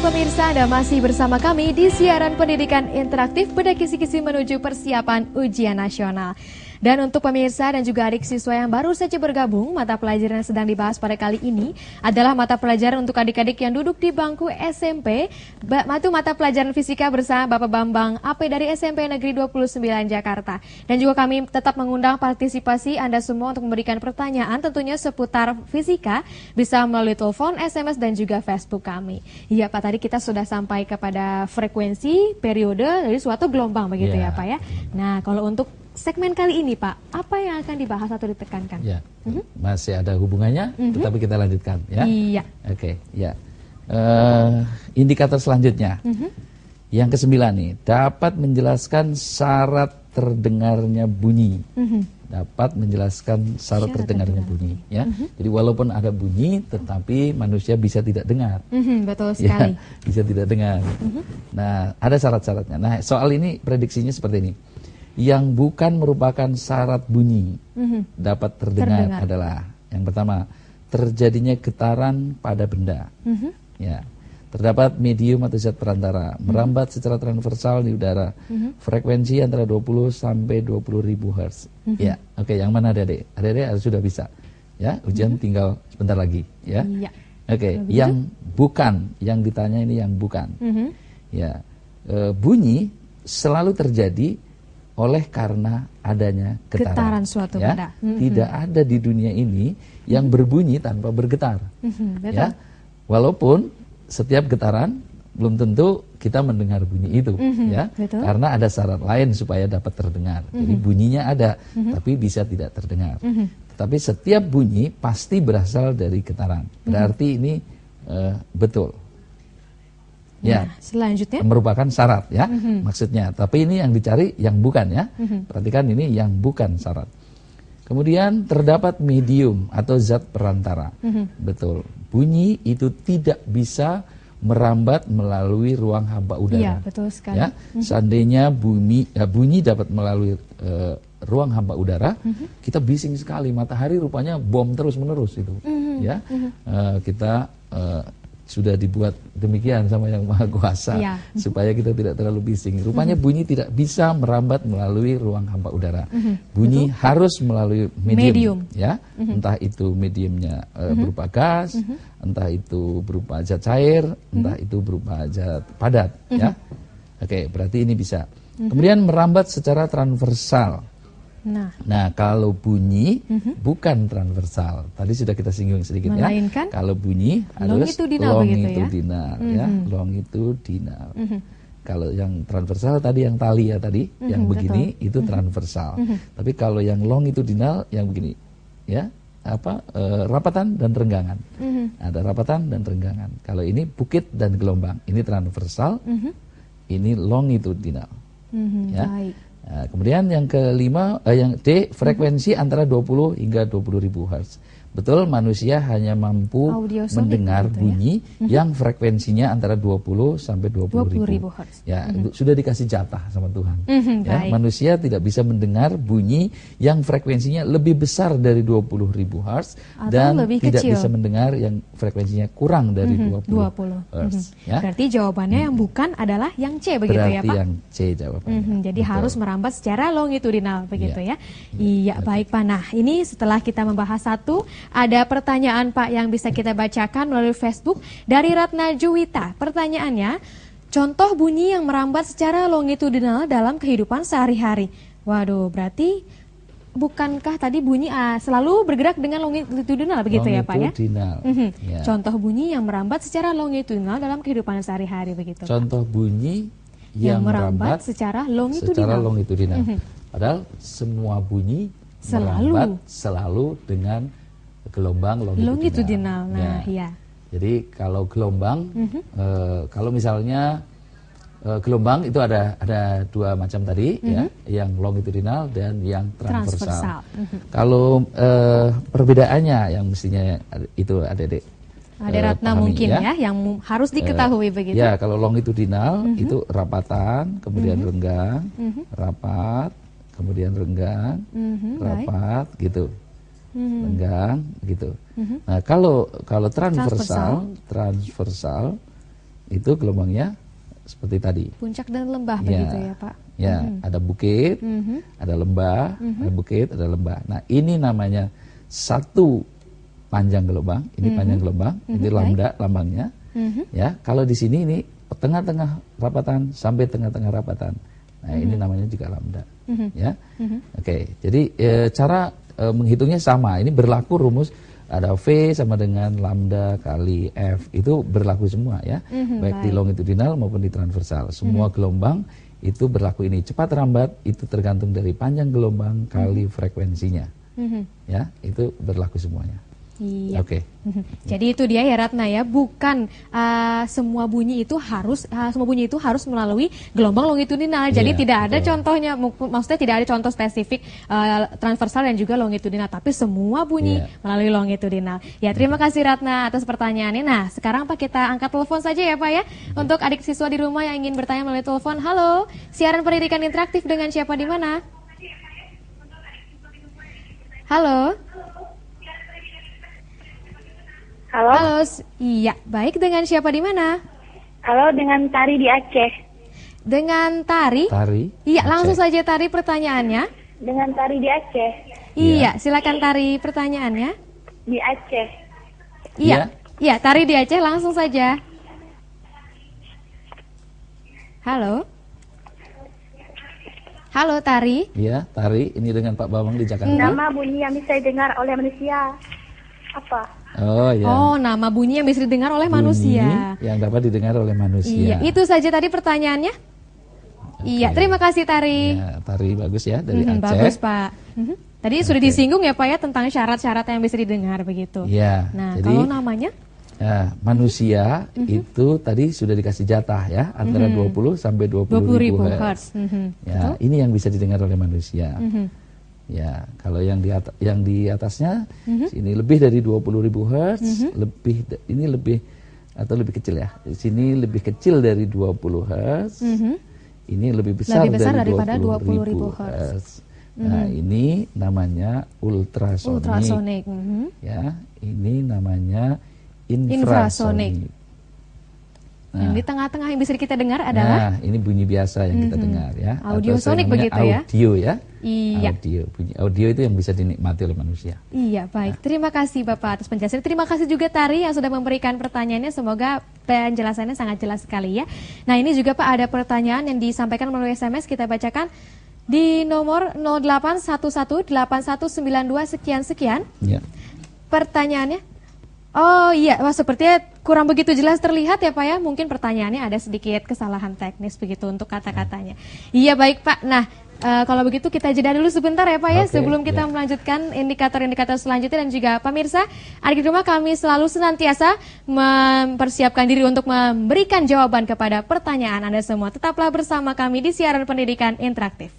pemirsa, Anda masih bersama kami di siaran pendidikan interaktif pada kisi-kisi menuju persiapan ujian nasional. Dan untuk pemirsa dan juga adik siswa yang baru saja bergabung, mata pelajaran yang sedang dibahas pada kali ini adalah mata pelajaran untuk adik-adik yang duduk di bangku SMP, mata pelajaran fisika bersama Bapak Bambang AP dari SMP Negeri 29 Jakarta. Dan juga kami tetap mengundang partisipasi Anda semua untuk memberikan pertanyaan tentunya seputar fisika, bisa melalui telepon, SMS, dan juga Facebook kami. Iya Pak, tadi kita sudah sampai kepada frekuensi, periode, dari suatu gelombang begitu ya Pak ya. Nah, kalau untuk segmen kali ini Pak, apa yang akan dibahas atau ditekankan? Ya, masih ada hubungannya, tetapi kita lanjutkan ya. Iya. Oke, ya. Indikator selanjutnya, yang ke-9 nih, dapat menjelaskan syarat terdengarnya bunyi. Dapat menjelaskan syarat terdengarnya bunyi. Ya. Jadi walaupun ada bunyi, tetapi manusia bisa tidak dengar. Betul sekali. Ya, bisa tidak dengar. Nah, ada syarat-syaratnya. Nah, soal ini prediksinya seperti ini. Yang bukan merupakan syarat bunyi dapat terdengar adalah yang pertama, terjadinya getaran pada benda. Ya, terdapat medium atau zat perantara merambat secara transversal di udara, frekuensi antara 20 sampai 20.000 Hz. Ya, oke, yang mana adik-adik? Adik-adik sudah bisa. Ya, ujian tinggal sebentar lagi. Ya, oke, yang bukan, yang ditanya ini yang bukan. Ya, bunyi selalu terjadi oleh karena adanya getaran suatu ya. benda. Tidak ada di dunia ini yang berbunyi tanpa bergetar. Betul. Ya. Walaupun setiap getaran belum tentu kita mendengar bunyi itu ya. Betul. Karena ada syarat lain supaya dapat terdengar. Jadi bunyinya ada tapi bisa tidak terdengar. Tapi setiap bunyi pasti berasal dari getaran. Berarti ini betul. Ya, nah, selanjutnya merupakan syarat ya maksudnya. Tapi ini yang dicari yang bukan ya. Perhatikan ini yang bukan syarat. Kemudian terdapat medium atau zat perantara. Betul. Bunyi itu tidak bisa merambat melalui ruang hampa udara. Iya, betul sekali. Ya, seandainya bunyi dapat melalui ruang hampa udara, kita bising sekali. Matahari rupanya bom terus menerus itu. Ya, kita sudah dibuat demikian sama Yang Maha Kuasa supaya kita tidak terlalu bising. Rupanya bunyi tidak bisa merambat melalui ruang hampa udara. Bunyi harus melalui medium. Ya, entah itu mediumnya berupa gas, entah itu berupa zat cair, entah itu berupa zat padat. Ya, oke, berarti ini bisa. Kemudian merambat secara transversal. Nah, kalau bunyi bukan transversal. Tadi sudah kita singgung sedikit melainkan, ya. Kalau bunyi harus longitudinal ya, longitudinal. Kalau yang transversal tadi yang tali ya tadi, yang begini itu transversal. Tapi kalau yang longitudinal yang begini ya, rapatan dan renggangan. Ada rapatan dan renggangan. Kalau ini bukit dan gelombang, ini transversal. Ini longitudinal. Ya. Baik. Nah, kemudian yang kelima, yang D, frekuensi antara 20 hingga 20.000 Hz. Betul, manusia hanya mampu mendengar bunyi yang frekuensinya antara 20 sampai 20.000 Hz. Ya, sudah dikasih jatah sama Tuhan. Ya, manusia tidak bisa mendengar bunyi yang frekuensinya lebih besar dari 20.000 Hz dan tidak bisa mendengar yang frekuensinya kurang dari 20 Hz. Ya. Berarti jawabannya yang bukan adalah yang C begitu ya Pak? Berarti yang C jawabannya. Jadi harus merambat secara longitudinal begitu ya. Iya, baik Pak. Nah, ini setelah kita membahas satu, ada pertanyaan Pak yang bisa kita bacakan melalui Facebook dari Ratna Juwita. Pertanyaannya, contoh bunyi yang merambat secara longitudinal dalam kehidupan sehari-hari. Waduh, berarti bukankah tadi bunyi selalu bergerak dengan longitudinal begitu ya Pak ya? Ya. Contoh bunyi yang merambat secara longitudinal dalam kehidupan sehari-hari begitu. Contoh bunyi yang merambat secara longitudinal. Padahal semua bunyi merambat selalu dengan gelombang longitudinal. Nah, ya. Jadi kalau gelombang, kalau misalnya gelombang itu ada dua macam tadi, ya, yang longitudinal dan yang transversal. Kalau perbedaannya yang mestinya itu adik-adik Ratna mungkin ya, yang harus diketahui begitu. Ya, kalau longitudinal itu rapatan, kemudian renggang, rapat, kemudian renggang, rapat, gitu. Renggang gitu. Nah, kalau transversal itu gelombangnya seperti tadi. Puncak dan lembah begitu ya Pak? Ya, ada bukit, ada lembah, ada bukit, ada lembah. Nah, ini namanya satu panjang gelombang, ini panjang gelombang, ini lambda lambangnya. Ya, kalau di sini ini tengah-tengah rapatan sampai tengah-tengah rapatan. Nah, ini namanya juga lambda. Ya, oke. Jadi cara menghitungnya sama. Ini berlaku rumus ada V sama dengan lambda kali F, itu berlaku semua ya, baik di longitudinal maupun di transversal. Semua gelombang itu berlaku ini. Cepat lambat itu tergantung dari panjang gelombang kali frekuensinya. Ya, itu berlaku semuanya. Iya. Oke. Jadi itu dia ya Ratna ya, bukan semua bunyi itu harus melalui gelombang longitudinal. Jadi Iya, tidak ada betul. contohnya, maksudnya tidak ada contoh spesifik transversal dan juga longitudinal, tapi semua bunyi melalui longitudinal. Ya, terima kasih Ratna atas pertanyaannya. Nah, sekarang Pak kita angkat telepon saja ya Pak ya, untuk adik siswa di rumah yang ingin bertanya melalui telepon. Halo, siaran pendidikan interaktif dengan siapa di mana? Halo. Halo. Halo, iya, baik, dengan siapa di mana? Halo, dengan Tari di Aceh. Dengan Tari? Tari. Iya, Aceh. langsung saja Tari pertanyaannya. Dengan Tari di Aceh. Iya, silakan Tari pertanyaannya. Di Aceh. Iya, iya, Tari di Aceh, langsung saja. Halo. Halo Tari. Iya, Tari. Ini dengan Pak Bambang di Jakarta. Nama bunyi yang bisa didengar oleh manusia apa? Oh ya. Oh, nama bunyi yang bisa didengar oleh manusia. Yang dapat didengar oleh Iya, manusia. itu saja tadi pertanyaannya. Iya, terima kasih Tari. Ya, Tari bagus ya dari Aceh. Bagus Pak. Tadi sudah disinggung ya Pak ya tentang syarat-syarat yang bisa didengar begitu. Iya. Nah, jadi, kalau namanya? Ya, manusia itu tadi sudah dikasih jatah ya antara 20 sampai 20 ribu hertz. Ya, ini yang bisa didengar oleh manusia. Ya, kalau yang di atasnya sini lebih dari 20.000 hertz, ini lebih atau lebih kecil ya. Di sini lebih kecil dari 20 hertz. Ini lebih besar daripada dari 20.000 20.000 hertz. Nah, ini namanya ultrasonik. Ultrasonik. Ya, ini namanya infrasonik. Infrasonik. Yang di tengah-tengah yang bisa kita dengar adalah? Nah, ini bunyi biasa yang kita dengar ya. Audiosonik begitu ya? Audio ya. Iya. Bunyi audio itu yang bisa dinikmati oleh manusia. Iya, baik. Terima kasih Bapak atas penjelasan. Terima kasih juga Tari yang sudah memberikan pertanyaannya. Semoga penjelasannya sangat jelas sekali ya. Nah, ini juga Pak ada pertanyaan yang disampaikan melalui SMS, kita bacakan di nomor 0811819192 sekian-sekian. Ya. Pertanyaannya, oh iya, wah sepertinya kurang begitu jelas terlihat ya Pak ya. Mungkin pertanyaannya ada sedikit kesalahan teknis begitu untuk kata-katanya. Iya baik Pak. Nah, kalau begitu kita jeda dulu sebentar ya Pak ya, sebelum kita melanjutkan indikator-indikator selanjutnya. Dan juga pemirsa, adik di rumah, kami selalu senantiasa mempersiapkan diri untuk memberikan jawaban kepada pertanyaan Anda semua. Tetaplah bersama kami di siaran pendidikan interaktif.